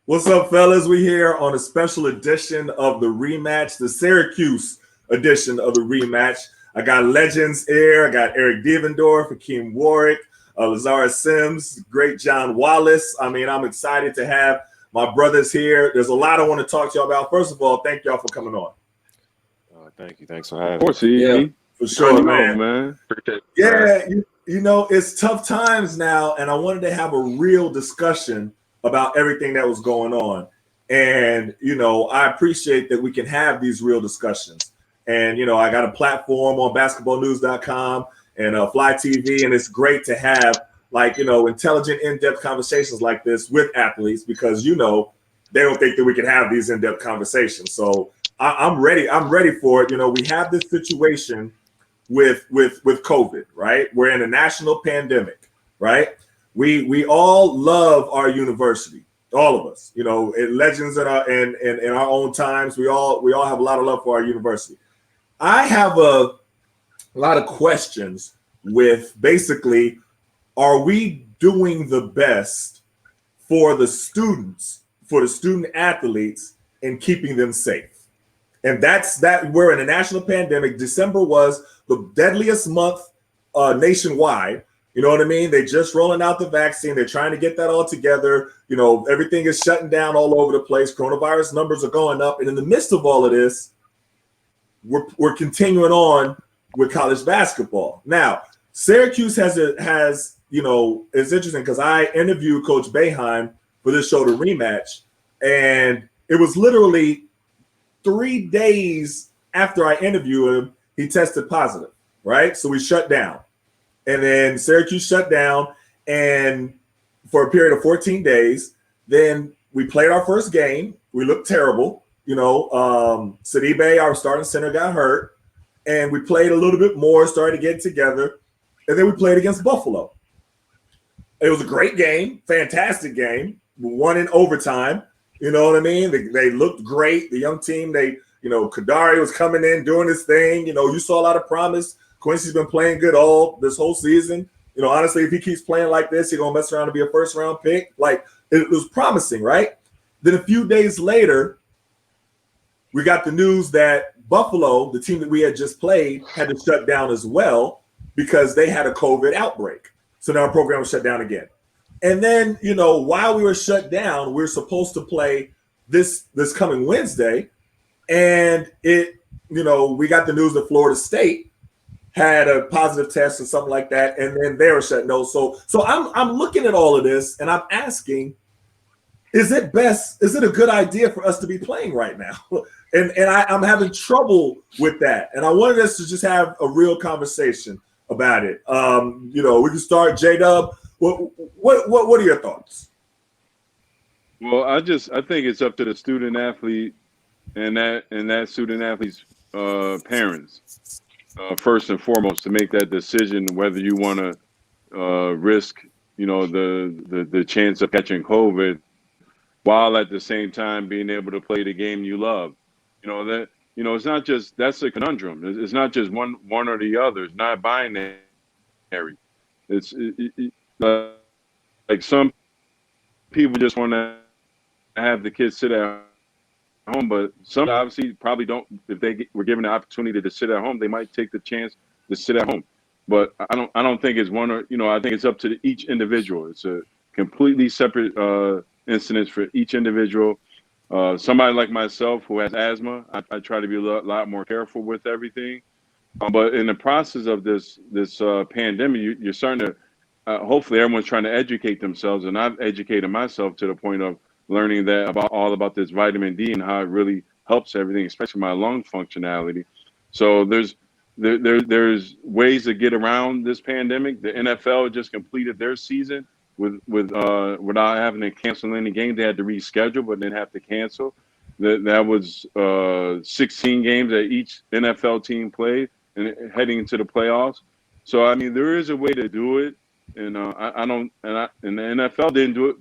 What's up, fellas? We here on a special edition of the rematch, the Syracuse edition of the rematch. I got legends here. I got Eric Devendorf, Hakim Warrick, Lazarus Sims, great John Wallace. I mean, I'm excited to have my brothers here. There's a lot I want to talk to y'all about. First of all, thank y'all for coming on. Thank you. Thanks for having me. Of course, yeah, for sure, man. Yeah, you know, it's tough times now, and I wanted to have a real discussion about everything that was going on. And, you know, I appreciate that we can have these real discussions. And, you know, I got a platform on basketballnews.com and Fly TV, and it's great to have, like, you know, intelligent, in-depth conversations like this with athletes because, you know, they don't think that we can have these in-depth conversations. So I'm ready. I'm ready for it. You know, we have this situation with COVID, right? We're in a national pandemic, right? We all love our university, all of us. You know, legends in our own times. We all have a lot of love for our university. I have a lot of questions with basically, are we doing the best for the students, for the student athletes, and keeping them safe? And that's that. We're in a national pandemic. December was the deadliest month nationwide. You know what I mean? They're just rolling out the vaccine. They're trying to get that all together. You know, everything is shutting down all over the place. Coronavirus numbers are going up. And in the midst of all of this, we're continuing on with college basketball. Now, Syracuse has, you know, it's interesting because I interviewed Coach Boeheim for this show, The Rematch, and it was literally 3 days after I interviewed him, he tested positive, right? So we shut down. And then Syracuse shut down and for a period of 14 days. Then we played our first game. We looked terrible. You know, Sidibe, our starting center, got hurt. And we played a little bit more, started to get together. And then we played against Buffalo. It was a great game, fantastic game. We won in overtime. You know what I mean? They looked great. The young team, you know, Kadari was coming in, doing his thing. You know, you saw a lot of promise. Quincy's been playing good this whole season. You know, honestly, if he keeps playing like this, he's going to mess around to be a first-round pick. Like, it was promising, right? Then a few days later, we got the news that Buffalo, the team that we had just played, had to shut down as well because they had a COVID outbreak. So now our program was shut down again. And then, you know, while we were shut down, we were supposed to play this coming Wednesday. And you know, we got the news that Florida State had a positive test or something like that, and then they were shut down. So I'm looking at all of this and I'm asking, is it a good idea for us to be playing right now? and I'm having trouble with that. And I wanted us to just have a real conversation about it. You know, we can start J-Dub. What are your thoughts? Well, I think it's up to the student athlete and that student athlete's parents, first and foremost, to make that decision whether you want to risk, you know, the chance of catching COVID, while at the same time being able to play the game you love. You know, it's not just, that's a conundrum. It's not just one or the other. It's not binary. It's like some people just want to have the kids sit at home, but some obviously probably don't. If they were given the opportunity to sit at home, they might take the chance to sit at home. But I don't think it's one or, you know, I think it's up to each individual. It's a completely separate incidents for each individual. Somebody like myself who has asthma, I try to be a lot more careful with everything. But in the process of this pandemic, you're starting to, hopefully everyone's trying to educate themselves, and I've educated myself to the point of learning that all about this vitamin D and how it really helps everything, especially my lung functionality. So there's ways to get around this pandemic. The NFL just completed their season without having to cancel any game. They had to reschedule, but didn't have to cancel. That was 16 games that each NFL team played and heading into the playoffs. So I mean, there is a way to do it. And the NFL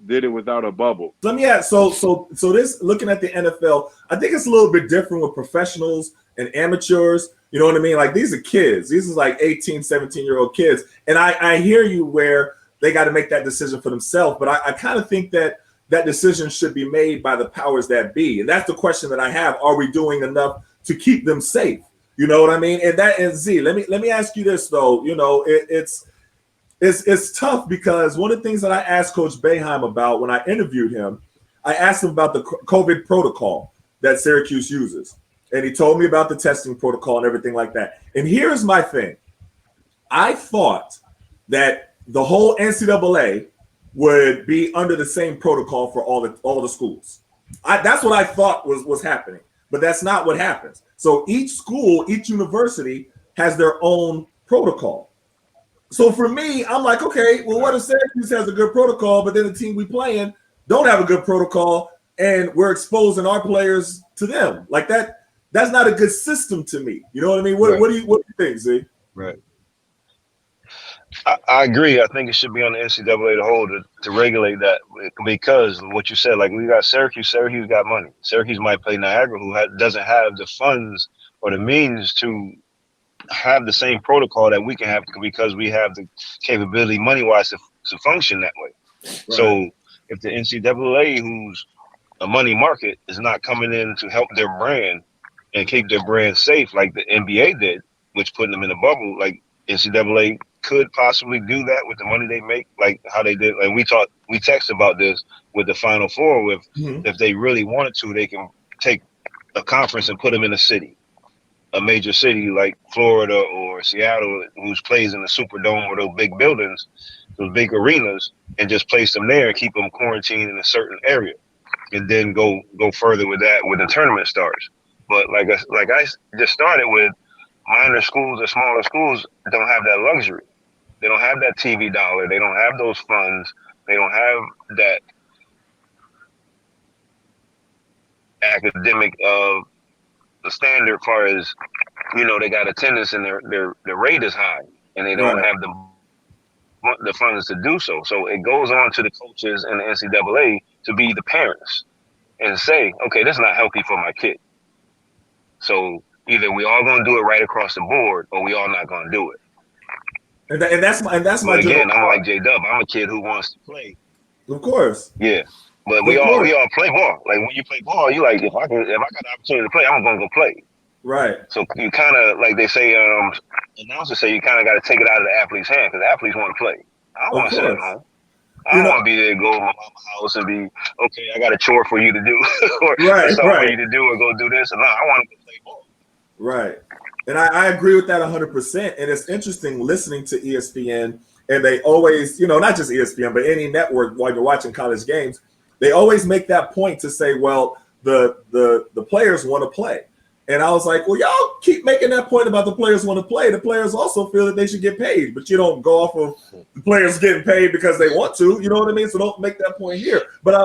did it without a bubble. Let me ask. So this, looking at the NFL, I think it's a little bit different with professionals and amateurs. You know what I mean? Like, these are kids. These are like 18, 17-year-old kids. And I hear you where they got to make that decision for themselves. But I kind of think that that decisions should be made by the powers that be. And that's the question that I have. Are we doing enough to keep them safe? You know what I mean? And Z, let me ask you this though. You know, it's tough because one of the things that I asked Coach Boeheim about when I interviewed him, I asked him about the COVID protocol that Syracuse uses. And he told me about the testing protocol and everything like that. And here's my thing. I thought that the whole NCAA would be under the same protocol for all the schools. That's what I thought was happening, but that's not what happens. So each school, each university has their own protocol. So for me, I'm like, okay, well, what if Syracuse has a good protocol, but then the team we playing don't have a good protocol, and we're exposing our players to them? Like that's not a good system to me. You know what I mean? What do you think, Z? Right. I agree. I think it should be on the NCAA to hold to regulate that, because what you said, like, we got Syracuse. Syracuse got money. Syracuse might play Niagara, who doesn't have the funds or the means to have the same protocol that we can have, because we have the capability money-wise to function that way. Right. So if the NCAA, who's a money market, is not coming in to help their brand and keep their brand safe like the NBA did, which put them in a bubble, like NCAA could possibly do that with the money they make, like how they did. And we texted about this with the Final Four. With if they really wanted to, they can take a conference and put them in a city, a major city like Florida or Seattle, who's plays in the Superdome or those big buildings, those big arenas, and just place them there and keep them quarantined in a certain area, and then go further with that when the tournament starts. But like I just started with, minor schools or smaller schools don't have that luxury. They don't have that TV dollar. They don't have those funds. They don't have that academic the standard, as far as, you know, they got attendance and their rate is high, and they don't have the funds to do so. So it goes on to the coaches and the NCAA to be the parents and say, okay, this is not healthy for my kid. So either we all gonna do it right across the board, or we all not gonna do it. And that's my again, I'm like J-Dub. I'm a kid who wants to play. Of course. Yeah. But we all play ball. Like, when you play ball, you like, if I got the opportunity to play, I'm gonna go play. Right. So you kind of, like they say, announcers say, you kind of got to take it out of the athlete's hand, because the athletes want to play. I don't want to sit at home. I don't want to be there, go to my mama's house and be, okay, I got a chore for you to do, or something for you to do, or go do this. And no, I want to go play ball. Right. And I agree with that 100%. And it's interesting listening to ESPN, and they always, you know, not just ESPN, but any network, while you're watching college games, they always make that point to say, well, the players want to play. And I was like, well, y'all keep making that point about the players want to play. The players also feel that they should get paid, but you don't go off of the players getting paid because they want to. You know what I mean? So don't make that point here. But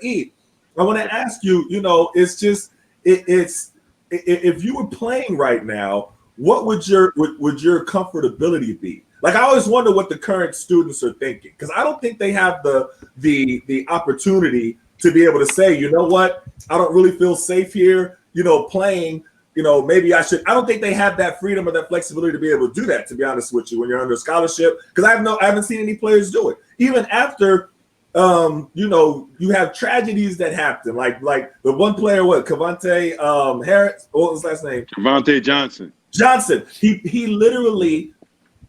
E, I want to ask you, you know, it's just it's if you were playing right now, what would your comfortability be? Like, I always wonder what the current students are thinking, because I don't think they have the opportunity to be able to say, you know what, I don't really feel safe here, you know, playing, you know, maybe I should. I don't think they have that freedom or that flexibility to be able to do that, to be honest with you, when you're under scholarship, because I haven't seen any players do it. Even after, you know, you have tragedies that happen, like the one player, Cavante Harris, what was his last name? Cavante Johnson. He literally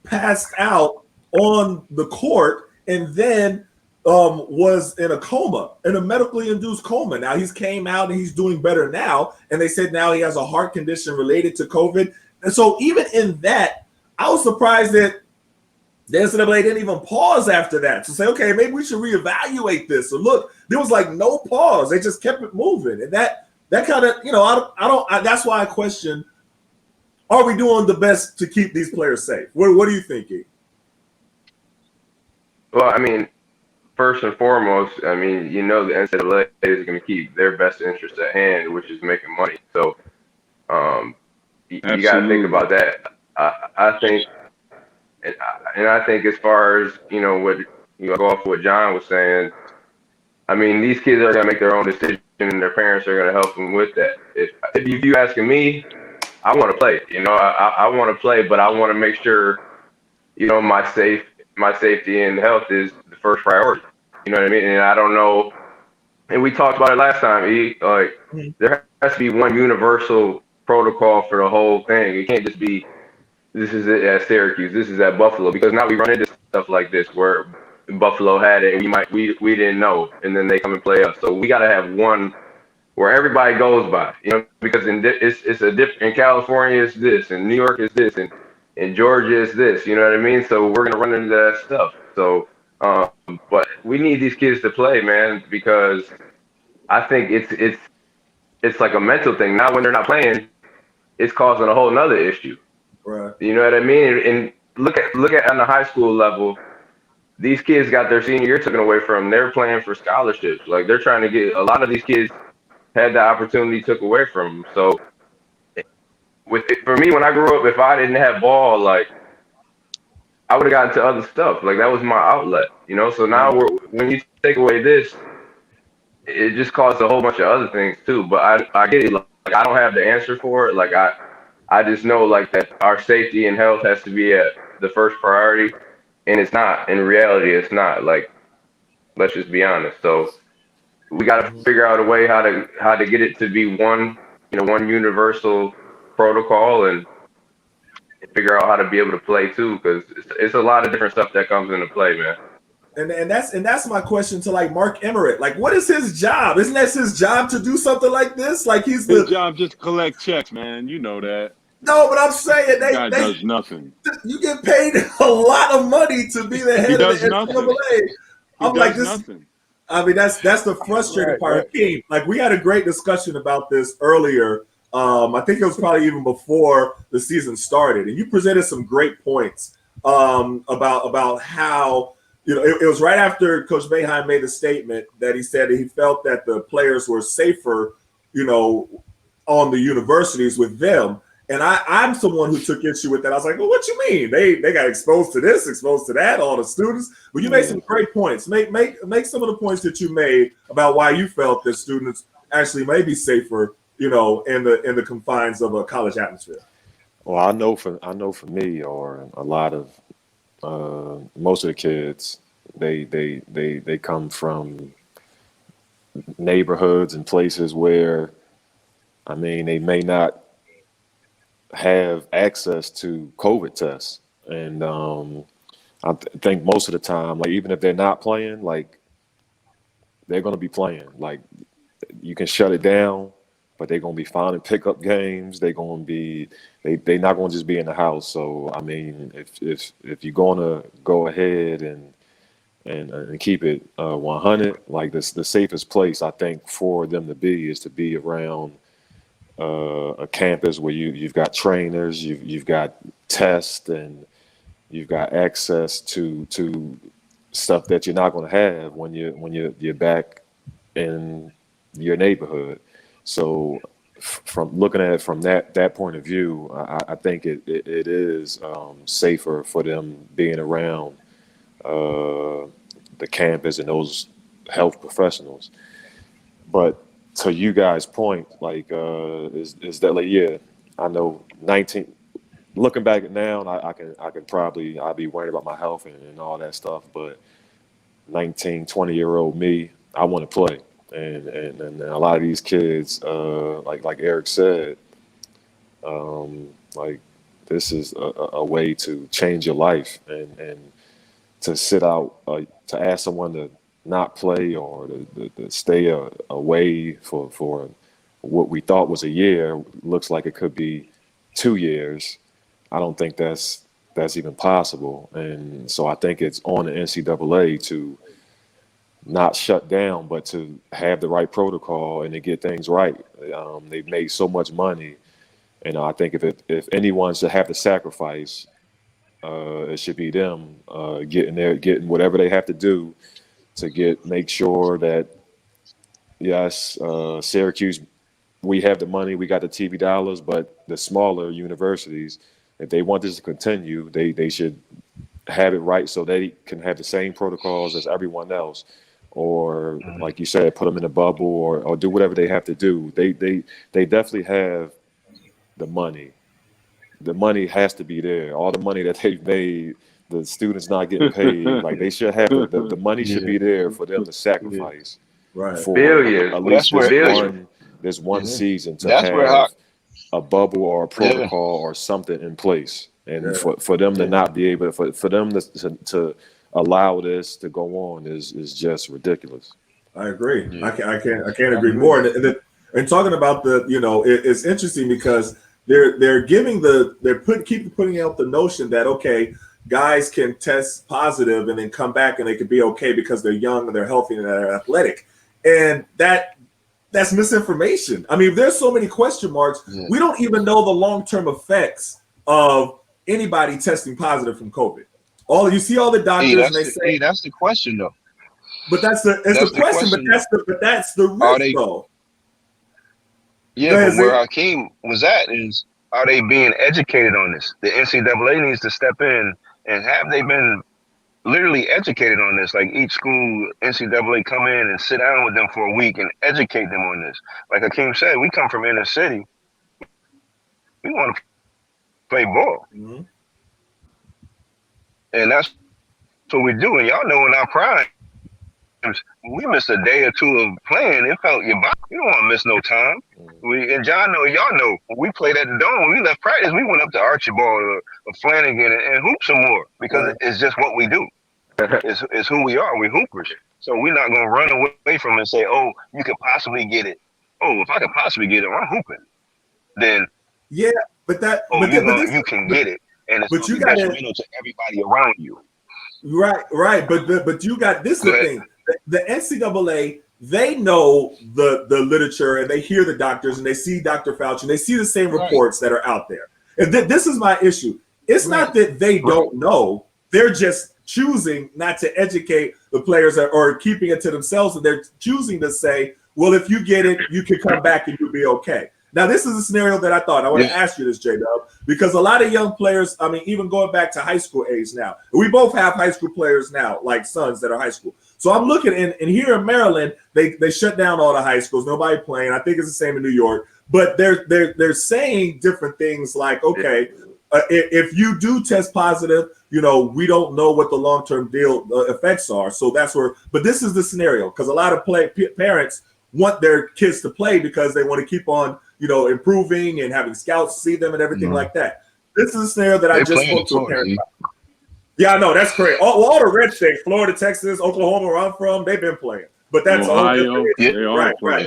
passed out on the court, and then was in a coma, in a medically induced coma. Now he's came out and he's doing better now, and they said now he has a heart condition related to COVID. And so even in that, I was surprised that the NCAA didn't even pause after that to say, okay, maybe we should reevaluate this. So look, there was like no pause. They just kept it moving. And that kind of, you know, I don't that's why I question, are we doing the best to keep these players safe? What are you thinking? Well, I mean, first and foremost, I mean, you know, the NCAA is going to keep their best interest at hand, which is making money. So you got to think about that. I think, and I think as far as, you know, what you know, go off what John was saying, I mean, these kids are going to make their own decision, and their parents are going to help them with that. If you asking me, I want to play. You know, I want to play, but I want to make sure, you know, my safety and health is the first priority. You know what I mean? And I don't know and we talked about it last time. Like there has to be one universal protocol for the whole thing. It can't just be this is it at Syracuse, this is at Buffalo, because now we run into stuff like this where Buffalo had it and we didn't know, and then they come and play us. So we got to have one where everybody goes by, because it's a different, in California it's this, and New York is this, and in Georgia is this, you know what I mean? So we're gonna run into that stuff. So, but we need these kids to play, man, because I think it's like a mental thing. Now when they're not playing, it's causing a whole nother issue. Right. You know what I mean? And look at on the high school level, these kids got their senior year taken away from them. They're playing for scholarships. Like they're trying to get a lot of these kids had the opportunity took away from them. So for me, when I grew up, if I didn't have ball, like I would have gotten to other stuff. Like that was my outlet, So now when you take away this, it just caused a whole bunch of other things too. But I get it. Like I don't have the answer for it. Like I just know like that our safety and health has to be at the first priority, and it's not. In reality, it's not. Like let's just be honest. So we got to figure out a way how to get it to be one universal protocol and figure out how to be able to play too, because it's a lot of different stuff that comes into play, man. And that's my question to like Mark Emmert. Like, what is his job? Isn't that his job to do something like this? Like his job just collect checks, man. You know that. No, but I'm saying they does nothing. You get paid a lot of money to be the head of the NCAA. I'm like this. Nothing. I mean, that's the frustrating part. Hakim, like we had a great discussion about this earlier. I think it was probably even before the season started, and you presented some great points about how it was right after Coach Boeheim made a statement that he said that he felt that the players were safer, on the universities with them. And I'm someone who took issue with that. I was like, well, what you mean? They got exposed to this, exposed to that, all the students. But you made some great points. Make some of the points that you made about why you felt that students actually may be safer, in the confines of a college atmosphere. Well, I know for me, or a lot of most of the kids, they come from neighborhoods and places where, I mean, they may not have access to COVID tests. And I think most of the time, like even if they're not playing, like they're going to be playing. Like you can shut it down, but they're going to be finding pickup games. They're going to be, they're not going to just be in the house. So, I mean, if you're going to go ahead and keep it 100, like the safest place I think for them to be is to be around a campus where you've got trainers, you've got tests, and you've got access to stuff that you're not going to have when you're back in your neighborhood. So from looking at it from that point of view, I think it is safer for them being around the campus and those health professionals. But to you guys' point, like, is that like, yeah, I know 19, looking back at now, I can probably, I'll be worried about my health and all that stuff, but 19, 20-year-old me, I want to play. And a lot of these kids, like Eric said, like this is a way to change your life and to sit out, to ask someone to not play or to stay away for what we thought was a year looks like it could be 2 years. I don't think that's even possible. And so I think it's on the NCAA to not shut down, but to have the right protocol and to get things right. They've made so much money. And I think if anyone should have to sacrifice, it should be them getting whatever they have to do to make sure that, yes, Syracuse, we have the money, we got the TV dollars, but the smaller universities, if they want this to continue, they should have it right so they can have the same protocols as everyone else. Or like you said, put them in a bubble or do whatever they have to do. They definitely have the money. The money has to be there. All the money that they've made, the students not getting paid, like they should have the money should be there for them to sacrifice. Right. for Billions. at Well, least that's where this one season to that's where have a bubble or a yeah. protocol or something in place, and Yeah. for them to not be able for them to allow this to go on is just ridiculous. I agree. Yeah. I can't I agree agree. more. And talking about it's interesting because they're giving keep putting out the notion that okay, guys can test positive and then come back and they could be okay because they're young and they're healthy and they're athletic, and that's misinformation. I mean, there's so many question marks. Yeah. We don't even know the long-term effects of anybody testing positive from COVID. You see all the doctors and they say, That's the question though. but that's the question. But that's the Are risk they? though. Yeah, Go ahead, but where Zay. Hakim was at is, are they being educated on this? The NCAA needs to step in, and have they been literally educated on this? Like each school, NCAA come in and sit down with them for a week and educate them on this. Like Hakim said, we come from inner city. We want to play ball, Mm-hmm. and that's what we do. And y'all know in our prime, we missed a day or two of playing. It felt your body. You don't want to miss no time. And John know, y'all know, when we played at the Dome, when we left practice, we went up to Archibald or Flanagan and hoop some more because it's just what we do. It's who we are. We're hoopers. So we're not going to run away from it and say, oh, you could possibly get it. Oh, if I could possibly get it, I'm hooping. Then, Yeah, but you can get it. And it's but you got detrimental to everybody around you. Right. But you got this. The thing. The NCAA, they know the literature and they hear the doctors and they see Dr. Fauci and they see the same reports that are out there. And this is my issue. It's not that they don't know. They're just choosing not to educate the players or keeping it to themselves. And they're choosing to say, well, if you get it, you can come back and you'll be okay. Now, this is a scenario that I want to ask you this, J-Dub, because a lot of young players, I mean, even going back to high school age now, we both have high school players now, like sons that are high school. So I'm looking and here in Maryland, they shut down all the high schools, nobody playing. I think it's the same in New York, but they're saying different things like, okay, if you do test positive, we don't know what the long-term effects are. So that's where, but this is the scenario because a lot of parents want their kids to play because they want to keep on, improving and having scouts see them and everything like that. This is a scenario that I just spoke to a parent about. Yeah, I know, that's great. All the red states, Florida, Texas, Oklahoma, where I'm from, they've been playing. But that's Ohio, right. But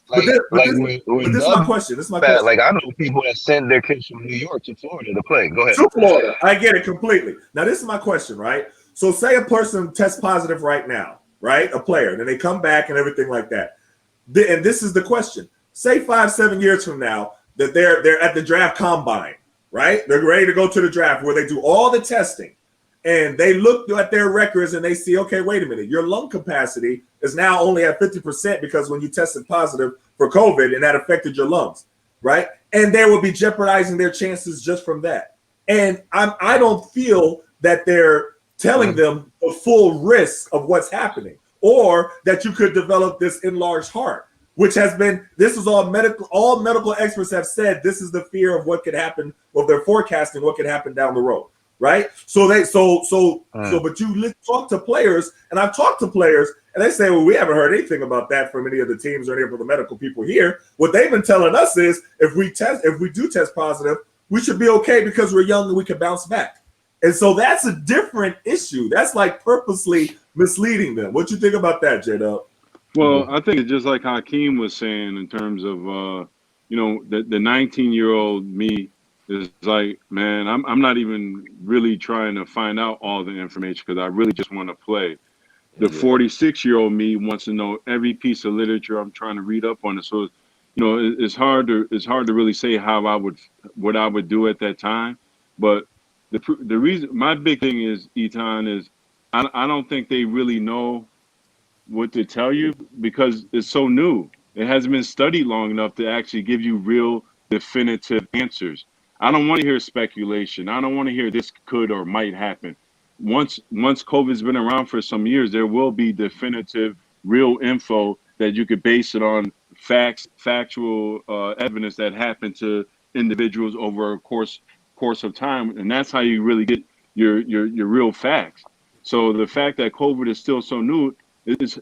But this is my question. Like I know people that send their kids from New York to Florida to play. Go ahead. To Florida. I get it completely. Now, this is my question, right? So say a person tests positive right now, right? A player, then they come back and everything like that. And this is the question. Say 5-7 years from now that they're at the draft combine, right? They're ready to go to the draft where they do all the testing. And they look at their records and they see, okay, wait a minute, your lung capacity is now only at 50% because when you tested positive for COVID and that affected your lungs, right? And they will be jeopardizing their chances just from that. And I don't feel that they're telling them the full risk of what's happening or that you could develop this enlarged heart, which has been, this is all medical experts have said this is the fear of what could happen, what they're forecasting, what could happen down the road. Right. But you talk to players, and I've talked to players, and they say, well, we haven't heard anything about that from any of the teams or any of the medical people here. What they've been telling us is if we do test positive, we should be okay because we're young and we can bounce back. And so that's a different issue. That's like purposely misleading them. What you think about that, J-Dub? Well, I think it's just like Hakim was saying in terms of, the 19-year-old me is like, man, I'm not even really trying to find out all the information because I really just want to play. The 46-year-old me wants to know every piece of literature. I'm trying to read up on it. So, it's hard to really say what I would do at that time. But the reason, my big thing is, Etan, is I don't think they really know what to tell you because it's so new. It hasn't been studied long enough to actually give you real definitive answers. I don't want to hear speculation. I don't want to hear this could or might happen. Once COVID's been around for some years, there will be definitive, real info that you could base it on factual evidence that happened to individuals over a course of time, and that's how you really get your real facts. So the fact that COVID is still so new,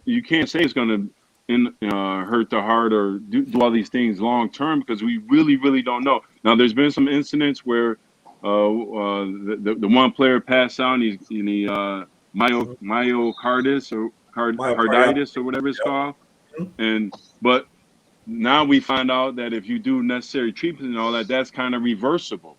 you can't say it's going to hurt the heart or do all these things long term, because we really don't know. Now, there's been some incidents where the one player passed out and he myocarditis or carditis or whatever it's called, but now we find out that if you do necessary treatment and all that, that's kind of reversible.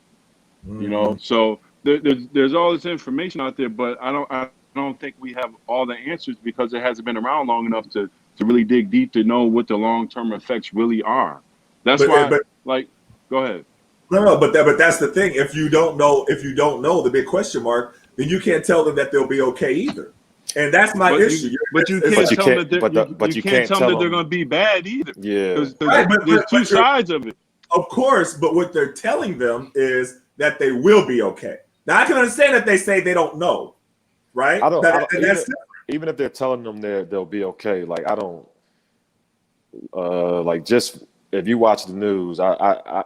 You know, so there's all this information out there, but I don't think we have all the answers because it hasn't been around long enough to really dig deep to know what the long-term effects really are. That's why, go ahead. No, but that's the thing. If you don't know the big question mark, then you can't tell them that they'll be okay either. And that's my issue. But you can't tell them that they're going to be bad either. Yeah. Because there's two sides of it. Of course, but what they're telling them is that they will be okay. Now, I can understand that they say they don't know, right? Even if they're telling them they'll be okay, like I don't like, just if you watch the news, I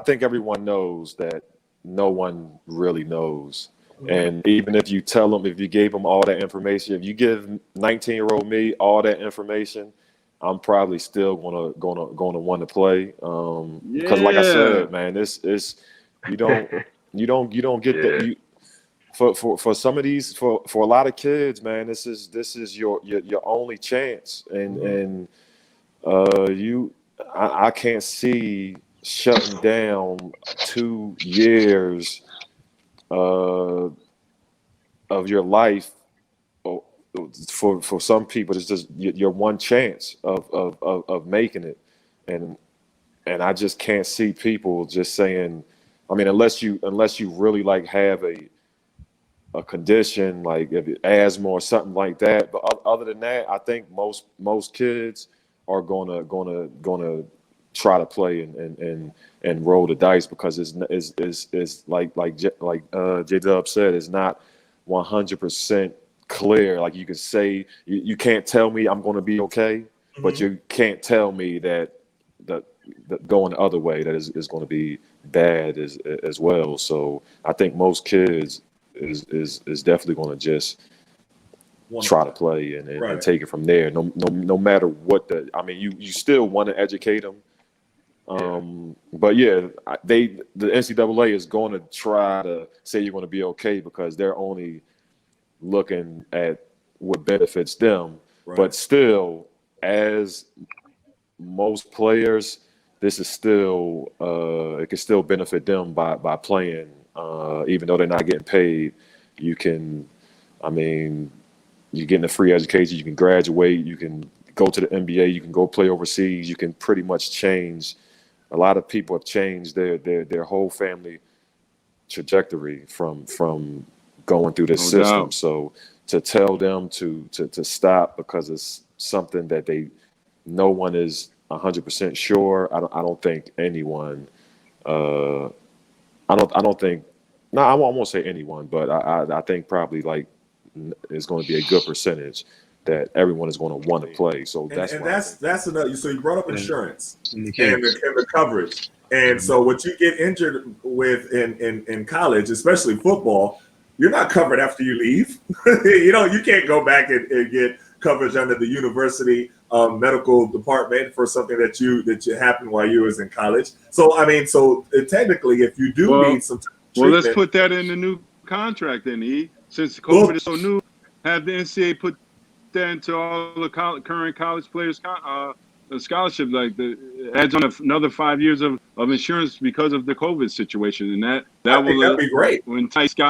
think everyone knows that no one really knows. And even if you tell them, if you gave them all that information, if you give 19-year-old me all that information, I'm probably still gonna want to play. Because like I said, man, this you don't get that. For some of these, for a lot of kids, man, this is your only chance, and I can't see shutting down 2 years of your life. For some people, it's just your one chance of making it, and I just can't see people just saying, I mean, unless you really like have a condition like asthma or something like that. But other than that, I think most kids are gonna try to play and roll the dice, because it's like J-Dub said, it's not 100% clear. Like you can say you can't tell me I'm going to be okay, but you can't tell me that going the other way that is going to be bad as well. So I think most kids is definitely going to just try to play and take it from there. No matter what I mean, you still want to educate them. But yeah, the NCAA is going to try to say you're going to be okay because they're only looking at what benefits them. But still, as most players, this is still it can still benefit them by playing, even though they're not getting paid. You can, I mean, you're getting a free education. You can graduate. You can go to the NBA. You can go play overseas. You can pretty much change. A lot of people have changed their whole family trajectory from going through this system. Doubt. So to tell them to stop because it's something that no one is 100% sure. I don't think anyone. I won't say anyone, but I think probably like it's going to be a good percentage that everyone is going to want to play. So that's another. So you brought up insurance and the coverage, and so what you get injured with in college, especially football, you're not covered after you leave. You can't go back and get coverage under the university medical department for something that happened while you was in college. So I mean, technically, if you do need some treatment, let's put that in the new contract then. Since COVID is so new, have the NCAA put that into all the current college players' scholarship, like adds on another 5 years of insurance because of the COVID situation, and that will be great. When entice the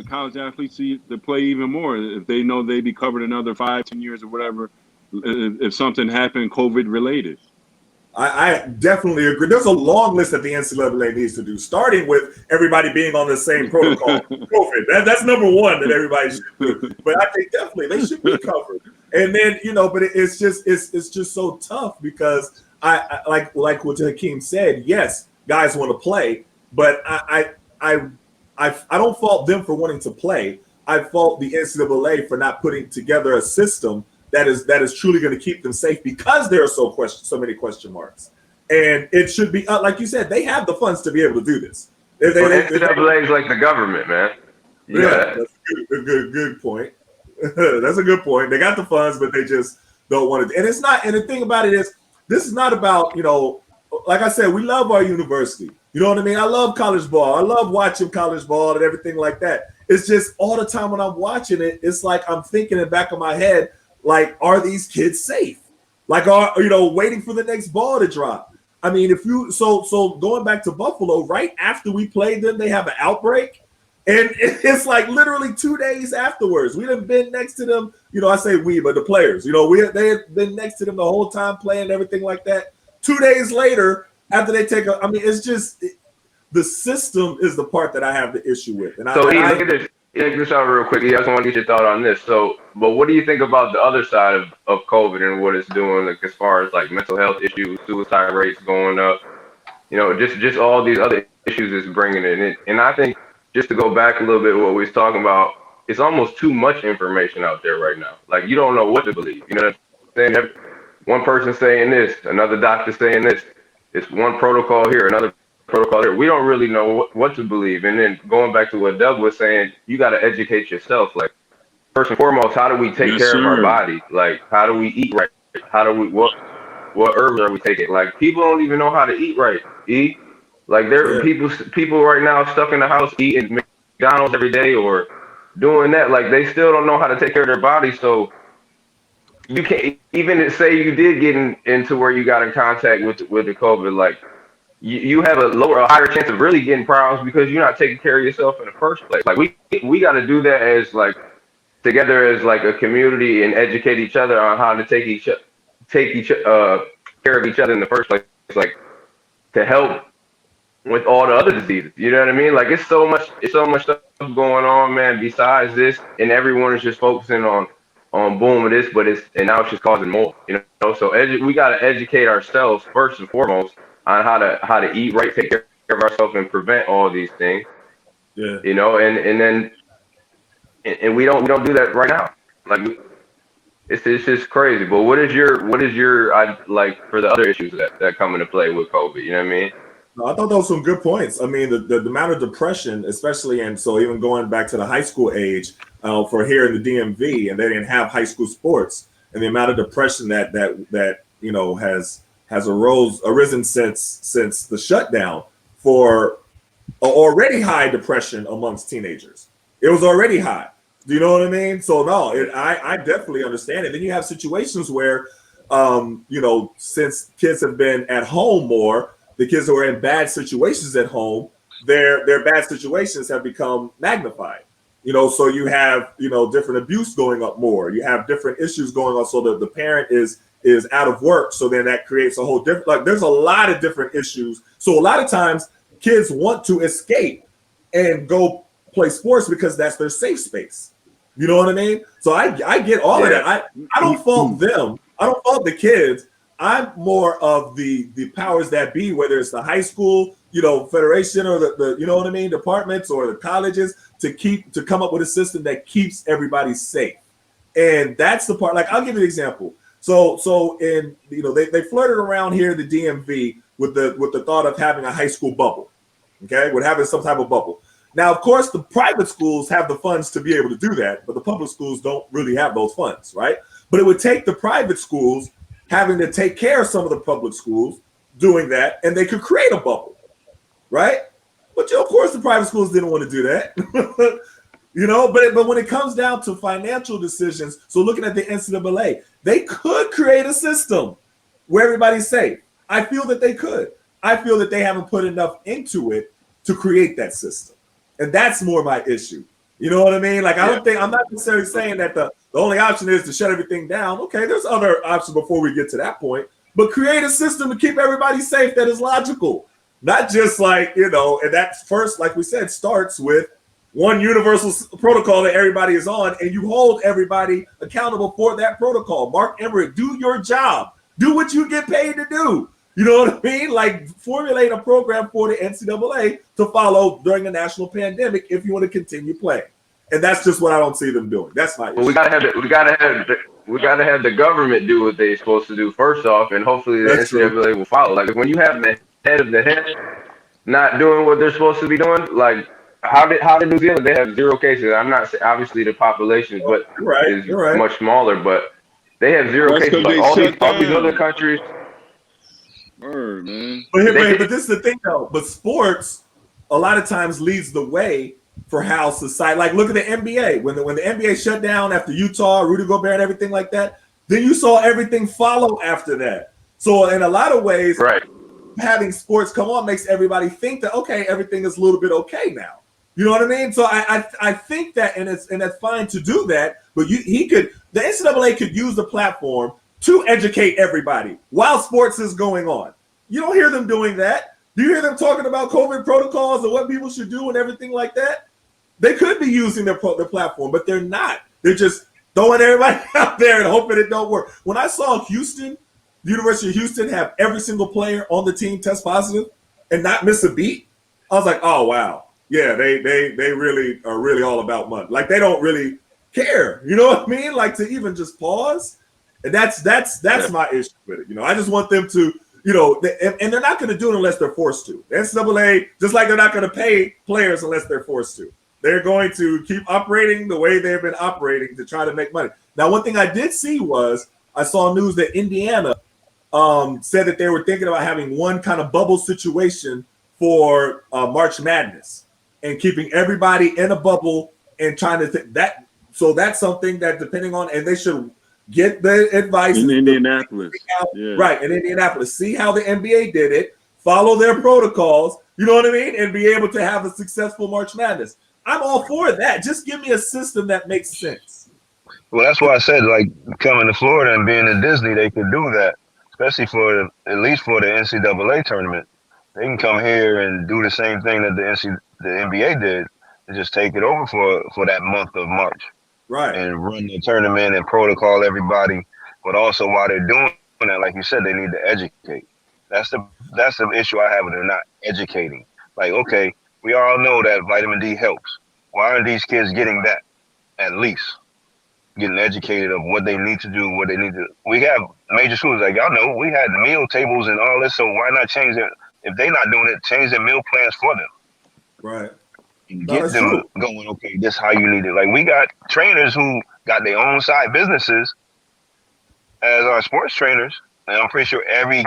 college athletes to play even more if they know they'd be covered another 5-10 years or whatever if something happened COVID related. I definitely agree. There's a long list that the NCAA needs to do, starting with everybody being on the same protocol. COVID. That's number one that everybody should do. But I think definitely they should be covered. And then, but it's just so tough because I like what Hakim said. Yes, guys want to play, but I don't fault them for wanting to play. I fault the NCAA for not putting together a system that is truly going to keep them safe because there are so many question marks. And it should be, like you said, they have the funds to be able to do this. NCAA is like the government, man. That's a good point. That's a good point. They got the funds, but don't want to. And it's not. And the thing about it is, this is not about, you know, like I said, we love our university. You know what I mean? I love college ball. I love watching college ball and everything like that. It's just all the time when I'm watching it, it's like I'm thinking in the back of my head, like, are these kids safe? Like, are, you know, waiting for the next ball to drop? I mean, if you so going back to Buffalo, right after we played them, they have an outbreak. And it's like literally 2 days afterwards. We done been next to them. You know, I say we, but the players, you know, they had been next to them the whole time playing and everything like that. 2 days later, after they take I mean, it's just the system is the part that I have the issue with. And look at this. Check this out real quick. I just want to get your thought on this. So, but what do you think about the other side of COVID and what it's doing, like, as far as like mental health issues, suicide rates going up, you know, just all these other issues it's bringing in. And I think, just to go back a little bit, what we was talking about, it's almost too much information out there right now. Like, you don't know what to believe. You know what I'm saying? One person saying this, another doctor saying this. It's one protocol here, another protocol here. We don't really know what to believe. And then going back to what Doug was saying, you got to educate yourself. Like, first and foremost, how do we take care of our body? Like, how do we eat right? How do we, what herbs are we taking? Like, people don't even know how to eat right. Like, there are people right now stuck in the house eating McDonald's every day or doing that. Like, they still don't know how to take care of their body. So you can't, even say you did get into where you got in contact with the COVID, like, you have a higher chance of really getting problems because you're not taking care of yourself in the first place. Like, we got to do that as, like, together as like a community and educate each other on how to take care of each other in the first place, like, to help with all the other diseases. You know what I mean? Like, it's so much stuff going on, man, besides this, and everyone is just focusing on boom with this, but now it's just causing more, you know? So we got to educate ourselves first and foremost on how to eat right, take care of ourselves, and prevent all these things. Yeah. You know, and then we don't do that right now. Like, it's just crazy. But what is your like for the other issues that come into play with COVID? You know what I mean? No, I thought those were some good points. I mean, the amount of depression, especially, and so even going back to the high school age, for here in the DMV, and they didn't have high school sports, and the amount of depression that you know has arisen since the shutdown for already high depression amongst teenagers. It was already high. Do you know what I mean? So no, I definitely understand it. Then you have situations where, you know, since kids have been at home more, the kids who are in bad situations at home, their bad situations have become magnified. You know, so you have, you know, different abuse going up more. You have different issues going on. So the parent is out of work. So then that creates a whole different, like, there's a lot of different issues. So a lot of times kids want to escape and go play sports because that's their safe space. You know what I mean? So I get all of that. I don't fault them. I don't fault the kids. I'm more of the powers that be, whether it's the high school, you know, federation, or the you know what I mean, departments, or the colleges, to come up with a system that keeps everybody safe. And that's the part. Like, I'll give you an example. So in, you know, they flirted around here in the DMV with the thought of having a high school bubble. Okay, with having some type of bubble. Now, of course, the private schools have the funds to be able to do that, but the public schools don't really have those funds, right? But it would take the private schools having to take care of some of the public schools doing that, and they could create a bubble, right? But of course, the private schools didn't want to do that, you know. But when it comes down to financial decisions, so looking at the NCAA, they could create a system where everybody's safe. I feel that they could. I feel that they haven't put enough into it to create that system. And that's more my issue. You know what I mean? Like, I'm not necessarily saying that the only option is to shut everything down. Okay, there's other options before we get to that point. But create a system to keep everybody safe that is logical. Not just like, you know, and that's first, like we said, starts with one universal protocol that everybody is on, and you hold everybody accountable for that protocol. Mark Emmert, do your job. Do what you get paid to do. You know what I mean? Like, formulate a program for the NCAA to follow during the national pandemic if you want to continue playing. And that's just what I don't see them doing. That's my issue. Well, we gotta have the government do what they're supposed to do first off, and hopefully the NCAA will follow. Like, when you have the head of the head not doing what they're supposed to be doing, like, how did New Zealand? They have 0 cases. I'm not, obviously the population, but is much smaller, but They have zero That's cases. because Like they shut all these other down. countries. Word, man. But this is the thing though. But sports a lot of times leads the way for how society. Like look at the NBA. When the NBA shut down after Utah, Rudy Gobert, and everything like that, then you saw everything follow after that. So in a lot of ways, Right. having sports come on makes everybody think that okay, everything is a little bit okay now. You know what I mean? So I think that and that's fine to do that, but the NCAA could use the platform to educate everybody while sports is going on. You don't hear them doing that. Do you hear them talking about COVID protocols and what people should do and everything like that? They could be using their platform, but they're not. They're just throwing everybody out there and hoping it don't work. When I saw Houston, the University of Houston, have every single player on the team test positive and not miss a beat, I was like, oh wow, yeah, they really are really all about money. Like they don't really care. You know what I mean? Like to even just pause, and that's my issue with it. You know, I just want them to, you know, and they're not going to do it unless they're forced to. The NCAA, just like they're not going to pay players unless they're forced to. They're going to keep operating the way they've been operating to try to make money. Now, one thing I did see was I saw news that Indiana said that they were thinking about having one kind of bubble situation for March Madness and keeping everybody in a bubble and trying to that. So that's something that depending on, and they should get the advice in Indianapolis, right? In Indianapolis, see how the NBA did it, follow their protocols. You know what I mean, and be able to have a successful March Madness. I'm all for that. Just give me a system that makes sense. Well, that's why I said, like, coming to Florida and being in Disney, they could do that, especially at least for the NCAA tournament. They can come here and do the same thing that the NBA did, and just take it over for that month of March, right? And run the tournament and protocol everybody. But also, while they're doing that, like you said, they need to educate. That's the issue I have with them not educating. Like, okay, we all know that vitamin D helps. Why aren't these kids getting that? At least getting educated of what they need to do, what they need to. We have major schools, like y'all know, we had meal tables and all this. So why not change it? If they're not doing it, change their meal plans for them. Right. And get them going. Okay, this is how you need it. Like we got trainers who got their own side businesses as our sports trainers, and I'm pretty sure every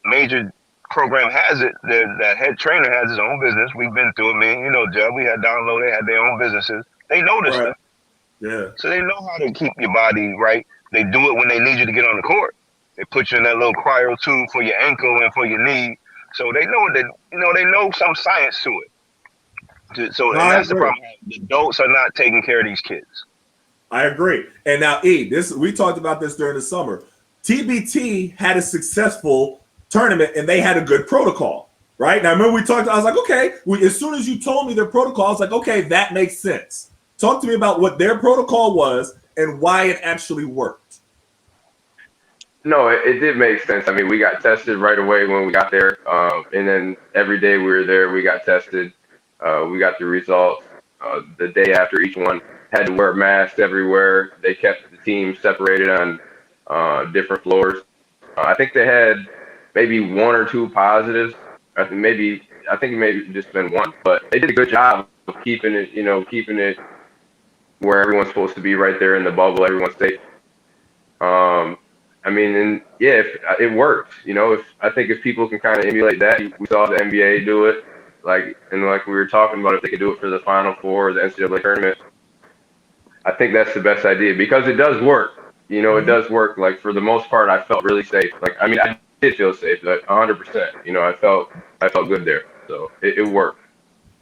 major program has it. That head trainer has his own business. We've been through it, man. You know, Jub, we had download. They had their own businesses. They know this stuff. Yeah. So they know how to keep your body right. They do it when they need you to get on the court. They put you in that little cryo tube for your ankle and for your knee. So they know that, you know, they know some science to it. So and that's the problem. The adults are not taking care of these kids. I agree. And now, we talked about this during the summer. TBT had a successful tournament and they had a good protocol, right? Now, remember we talked, I was like, okay, as soon as you told me their protocol, I was like, okay, that makes sense. Talk to me about what their protocol was and why it actually worked. No, it did make sense. I mean, we got tested right away when we got there. And then every day we were there, we got tested. We got the results. The day after each one had to wear masks everywhere. They kept the team separated on different floors. I think they had maybe one or two positives. I think maybe just been one, but they did a good job of keeping it where everyone's supposed to be right there in the bubble. Everyone's safe. I mean, and yeah, if it worked, you know, I think if people can kind of emulate that, we saw the NBA do it, like we were talking about, if they could do it for the Final Four or the NCAA tournament, I think that's the best idea because it does work. You know, it does work. Like for the most part, I felt really safe. Like, I mean, I did feel safe, like 100%. You know, I felt good there, so it worked.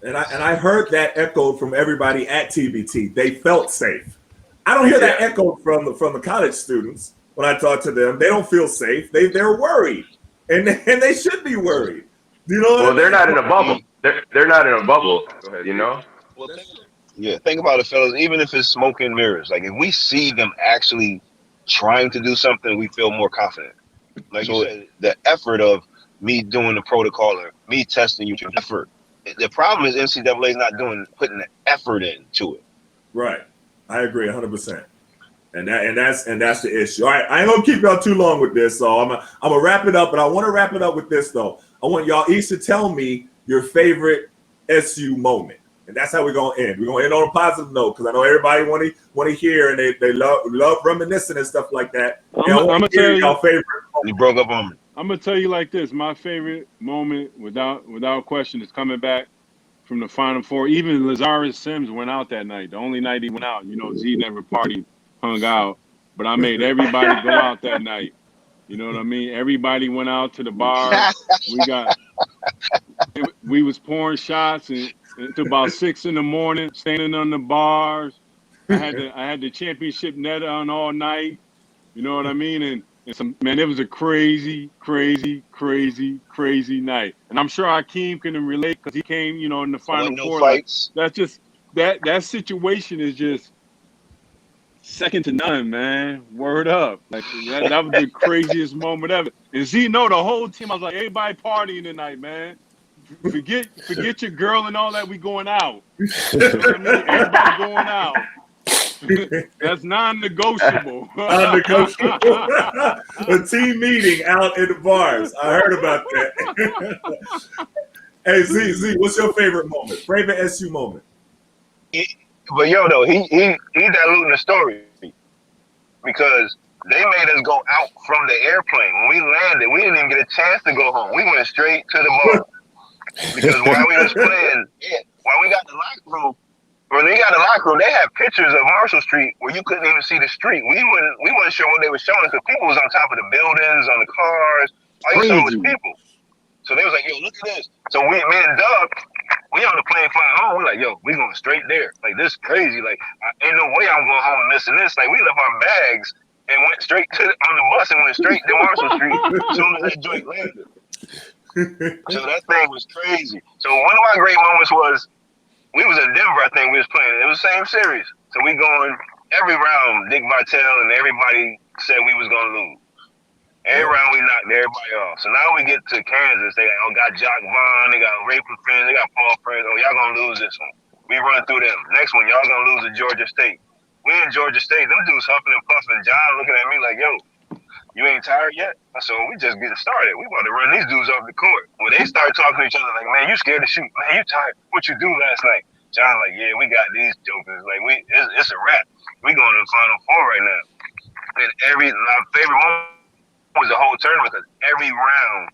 And I heard that echoed from everybody at TBT. They felt safe. I don't hear that echoed from the college students when I talk to them. They don't feel safe. They're worried, and they should be worried. You know? Well, they're not in a bubble. They're not in a bubble. Go ahead, you know. Well, think about it, fellas. Even if it's smoke and mirrors, like if we see them actually trying to do something, we feel more confident. Like you said, the effort of me doing the protocol or me testing you, effort. The problem is NCAA is not putting the effort into it. Right. I agree 100%. And that's the issue. All right, I ain't gonna keep y'all too long with this, so I'm gonna wrap it up. But I want to wrap it up with this though. I want y'all each to tell me your favorite SU moment. And that's how we're gonna end. We're gonna end on a positive note because I know everybody want to hear and they love reminiscing and stuff like that. I'm gonna tell you, favorite. You broke up on me. I'm gonna tell you like this. My favorite moment, without question, is coming back from the Final Four. Even Lazarus Sims went out that night. The only night he went out. Z never partied, hung out, but I made everybody go out that night. You know what I mean? Everybody went out to the bar. We was pouring shots until about 6 a.m, standing on the bars. I had the championship net on all night. You know what I mean? And it was a crazy, crazy, crazy, crazy night. And I'm sure Hakim can relate because he came, in the Final Four. Fights. That's just that situation is just second to none, man. Word up. Like that was the craziest moment ever. And the whole team, I was like, everybody partying tonight, man. Forget your girl and all that. We going out. Everybody going out. That's non-negotiable. Non-negotiable. A team meeting out in the bars. I heard about that. Hey, Z, what's your favorite moment? Favorite SU moment? But though, he diluting the story because they made us go out from the airplane. When we landed, we didn't even get a chance to go home. We went straight to the bar because while we was playing, while we got the locker room, when they got the locker room, they had pictures of Marshall Street where you couldn't even see the street. We wasn't sure what they were showing us because people was on top of the buildings, on the cars. All you saw was people. So they was like, yo, look at this. So me and Doug, we on the plane flying home. We're like, yo, we going straight there. Like, this is crazy. Like, ain't no way I'm going home and missing this. Like, we left our bags and went straight on the bus and went straight to Marshall Street as soon as that joint landed. So that thing was crazy. So one of my great moments was, we was in Denver, I think we was playing. It was the same series. So we going every round, Dick Vitale and everybody said we was going to lose. Every round we knocked everybody off. So now we get to Kansas. They got Jock Vaughn, they got Ray Prince, they got Paul Prince. Oh, y'all going to lose this one. We run through them. Next one, y'all going to lose to Georgia State. We in Georgia State. Them dudes huffing and puffing. John looking at me like, yo, you ain't tired yet? I said, we just getting started. We about to run these dudes off the court. When they start talking to each other like, man, you scared to shoot. Man, you tired. What you do last night? John like, yeah, we got these jokers. Like, it's a wrap. We going to the Final Four right now. And my favorite moment was the whole tournament because every round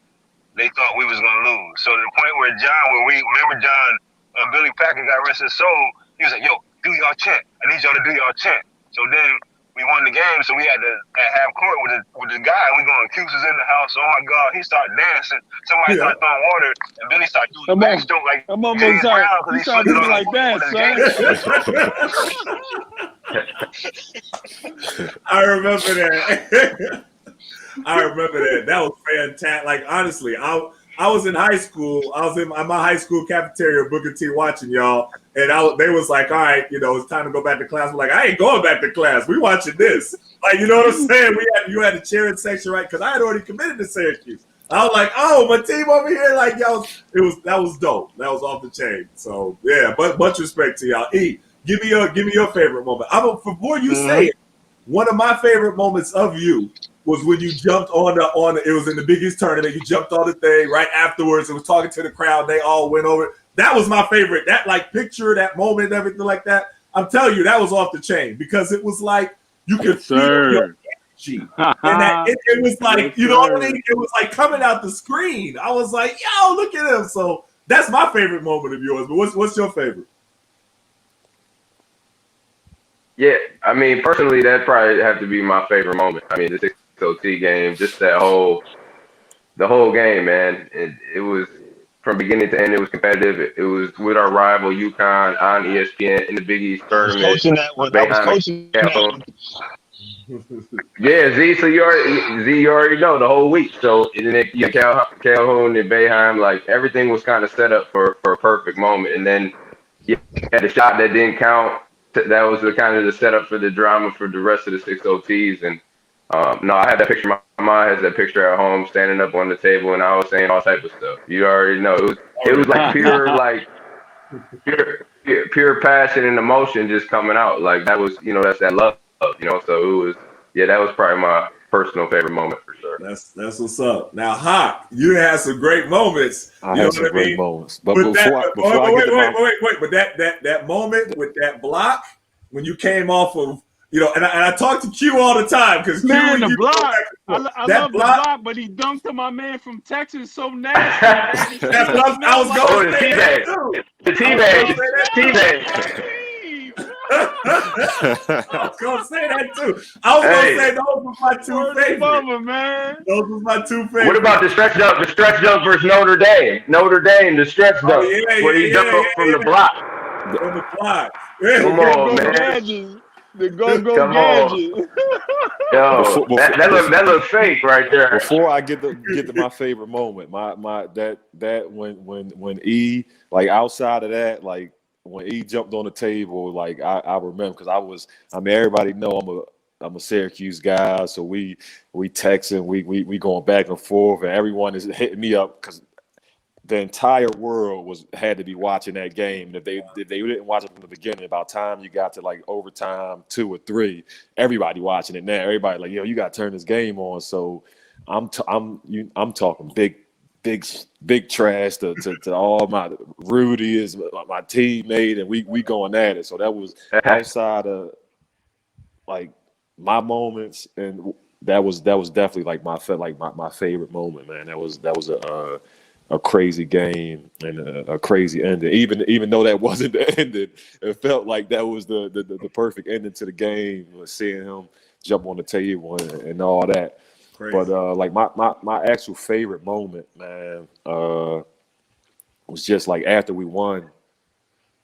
they thought we was going to lose. So to the point where Billy Packer got rest his soul, he was like, yo, do y'all chant. I need y'all to do y'all chant. So then we won the game, so we had to have court with the guy. We going, Cuse is in the house. Oh my God, he started dancing. Somebody started throwing water, and Billy started doing the backstroke like I'm almost sorry. He started doing like that, son. I remember that. That was fantastic. Like, honestly, I was in high school. I was in my high school cafeteria, Booker T, watching y'all, and they was like, all right, it's time to go back to class. We're like, I ain't going back to class. We watching this. Like, you know what I'm saying? You had the cheering section, right? Because I had already committed to Syracuse. I was like, oh, my team over here, like, y'all, that was dope. That was off the chain. So yeah, but much respect to y'all. E, give me your favorite moment. Before you say it, one of my favorite moments of you was when you jumped on it was in the Big East tournament. You jumped on the thing right afterwards and was talking to the crowd. They all went over it. That was my favorite. That picture, that moment, everything like that. I'm telling you, that was off the chain because it was like you could feel your energy. And it was like, you know what I mean? It was like coming out the screen. I was like, yo, look at him. So that's my favorite moment of yours. But what's your favorite? Yeah, I mean, personally, that probably have to be my favorite moment. I mean, the 6 OT game, just the whole game, man. It was from beginning to end. It was competitive. It was with our rival UConn on ESPN in the Big East tournament. I was coaching that one. Yeah, Z. So you already know the whole week. So and then Calhoun and Boeheim, like everything was kind of set up for a perfect moment. And then you had the shot that didn't count. That was the kind of the setup for the drama for the rest of the 6 OTs. And no, I had that picture. My mom has that picture at home, standing up on the table, and I was saying all type of stuff. You already know it was like pure passion and emotion just coming out. Like that was, that's that love. So it was, that was probably my personal favorite moment for sure. sir. That's what's up. Now, Hawk, you had some great moments. I You know had some what I great mean? moments. But With that, before I get to my wait. But that moment with that block when you came off of, and I talk to Q all the time because Q Man, and the you go block. back and forth. I That love the block. block, but he dunked on my man from Texas so nasty. Man. That's what I was Oh, going the to say teabag. that too. The teabag. Teabag. I was gonna say that too. I was gonna say those were my two favorites. Man. Those were my two favorites. What about the stretch dunk? The stretch dunk versus Notre Dame. Notre Dame, the stretch dunk. Where he dunked from the block. From the block. Come on, man. Gadgets. The go-go Come on. gadget. Yo, that looks fake right there. Before I get to my favorite moment, that when E, like, outside of that, like when E jumped on the table, like I remember, because everybody know I'm a Syracuse guy, so we texting, we going back and forth, and everyone is hitting me up because the entire world had to be watching that game. And if they didn't watch it from the beginning, about time you got to like overtime 2 or 3, everybody watching it now. Everybody like, you got to turn this game on. So I'm talking big trash to all my Rudy is my teammate, and we going at it. So that was outside of like my moments, and that was definitely like my favorite moment, man. That was a crazy game and a crazy ending. Even though that wasn't the ending, it felt like that was the perfect ending to the game. Seeing him jump on the table and all that. Crazy. But like my actual favorite moment, man, was just like after we won.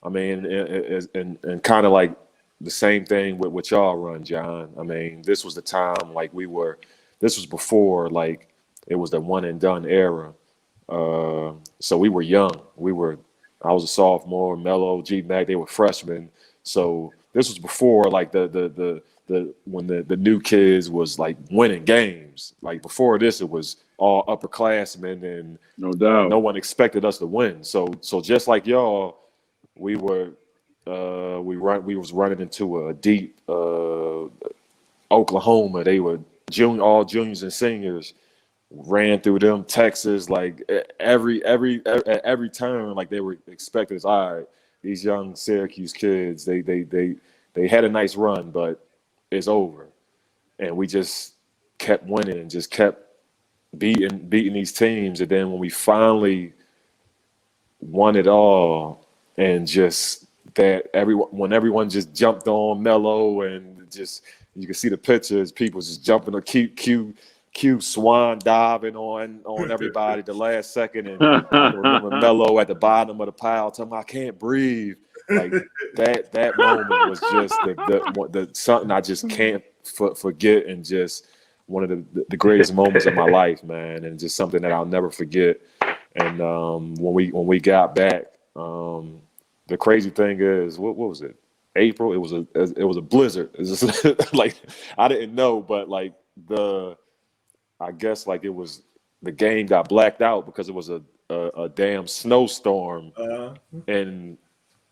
I mean, and kind of like the same thing with what y'all run, John. I mean, this was the time like this was before like it was the one and done era. So we were young. I was a sophomore, Mello, G Mac, they were freshmen. So this was before like the when the new kids was like winning games. Like before this, it was all upperclassmen, and no doubt, no one expected us to win. So just like y'all, we was running into a deep Oklahoma. They were all juniors and seniors. Ran through them, Texas, like every turn, like they were expecting us. All right, these young Syracuse kids, they had a nice run, but it's over. And we just kept winning and just kept beating these teams. And then when we finally won it all, and just that when everyone just jumped on Mello, and just you can see the pictures, people just jumping on Q swan diving on everybody the last second, and I remember Mello at the bottom of the pile telling me I can't breathe. Like that moment was just the something I just can't forget, and just one of the greatest moments of my life, man, and just something that I'll never forget. And when we got back, the crazy thing is, what was it? April. It was a blizzard. It was just, like I didn't know, but like I guess like it was the game got blacked out because it was a damn snowstorm in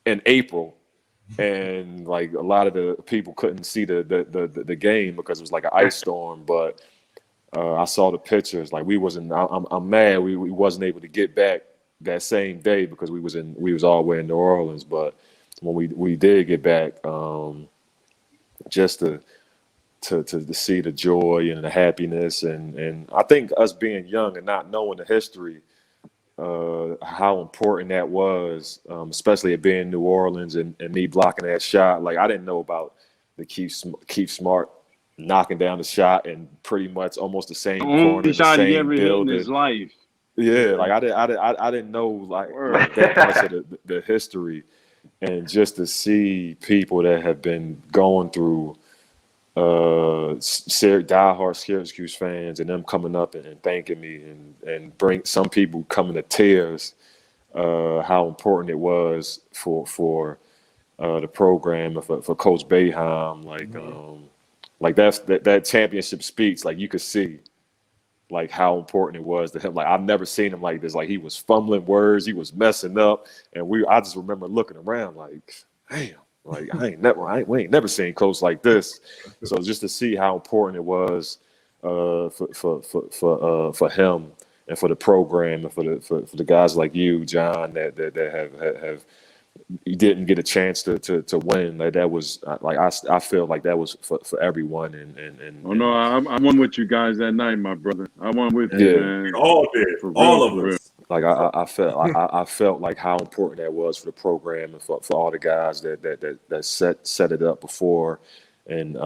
April, and like a lot of the people couldn't see the game because it was like an ice storm. But I saw the pictures. Like I'm mad we wasn't able to get back that same day because we was all the way in New Orleans. But when we did get back, just to see the joy and the happiness, and I think us being young and not knowing the history, how important that was, especially it being New Orleans and me blocking that shot. Like I didn't know about the Keith Smart knocking down the shot and pretty much almost the same corner, the same building. In his life. Yeah, like I didn't know like that much of the history, and just to see people that have been going through. Diehard Syracuse fans, and them coming up and thanking me, and bring some people coming to tears. How important it was for the program, for Coach Boeheim. Like that championship speech. Like you could see, like how important it was to him. Like I've never seen him like this. Like he was fumbling words, he was messing up, and I just remember looking around like, damn. Like we ain't never seen Coach like this. So just to see how important it was for him and for the program and for the guys like you, John, that have you didn't get a chance to win. Like that was like I feel like that was for everyone. And oh no, I won with you guys that night, my brother. I won with you, man. All did, all of us. Like I felt like how important that was for the program and for all the guys that set it up before, and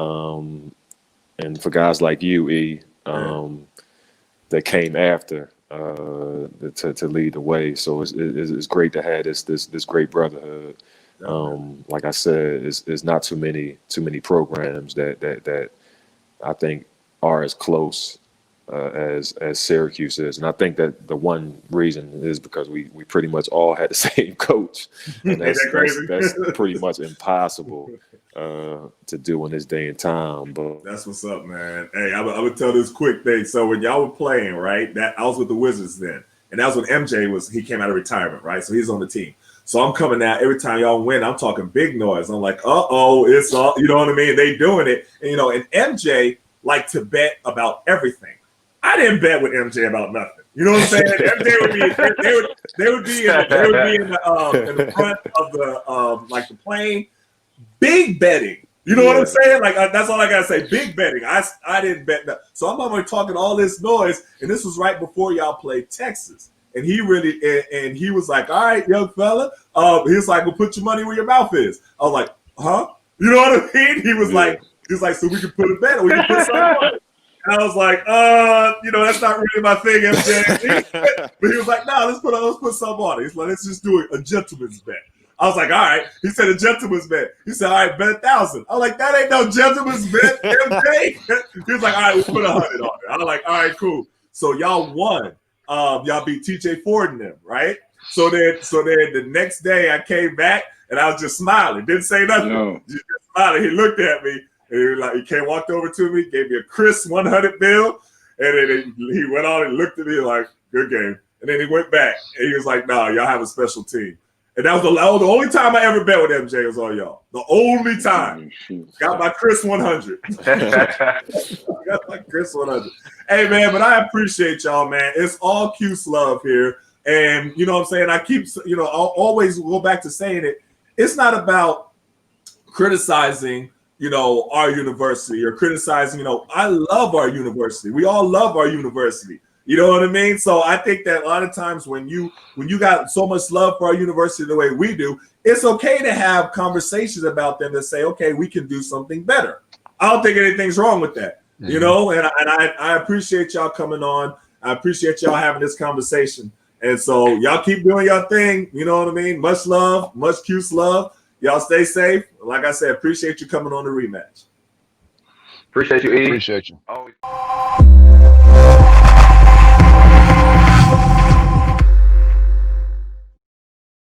for guys like you, E, that came after to lead the way. So it's great to have this great brotherhood. Like I said, it's not too many programs that I think are as close as Syracuse is, and I think that the one reason is because we pretty much all had the same coach, and that's pretty much impossible to do in this day and time. But that's what's up, man. Hey, I would tell this quick thing. So when y'all were playing, right? That I was with the Wizards then, and that was when MJ he came out of retirement, right? So he's on the team. So I'm coming out every time y'all win. I'm talking big noise. I'm like, it's all, you know what I mean? They doing it, and and MJ liked to bet about everything. I didn't bet with MJ about nothing. You know what I'm saying? MJ would be in the front of the like the plane, big betting. You know what I'm saying? Like that's all I gotta say. Big betting. I didn't bet that. So I'm over talking all this noise, and this was right before y'all played Texas. And he really and he was like, "All right, young fella." He was like, "Well, put your money where your mouth is." I was like, "Huh?" You know what I mean? He was like, "So we can put a bet, or we can put something on it." And I was like, that's not really my thing, MJ. But he was like, "No, let's put something on it." He's like, "Let's just do a gentleman's bet." I was like, "All right." He said a gentleman's bet. He said, "All right, bet 1,000." I was like, "That ain't no gentleman's bet, MJ." He was like, "All right, we'll put 100 on it." I was like, "All right, cool." So y'all won. Y'all beat TJ Ford and them, right? So then the next day I came back and I was just smiling, didn't say nothing. No. Just smiling. He looked at me and he came, walked over to me, gave me a crisp 100 bill, and then he went on and looked at me like, "Good game." And then he went back and he was like, "No, y'all have a special team." And that was the only time I ever bet with MJ was on y'all. The only time. Got my Chris 100. Got my Chris 100. Hey, man, but I appreciate y'all, man. It's all Cuse love here. And, you know what I'm saying? I keep, I'll always go back to saying it. It's not about criticizing, our university or criticizing, I love our university. We all love our university. You know what I mean? So I think that a lot of times when you got so much love for our university the way we do, it's okay to have conversations about them that say, okay, we can do something better. I don't think anything's wrong with that, and I appreciate y'all coming on. I appreciate y'all having this conversation. And so y'all keep doing your thing. You know what I mean? Much love, much Cuse love. Y'all stay safe. Like I said, appreciate you coming on the rematch. Appreciate you, E. Appreciate you. Always.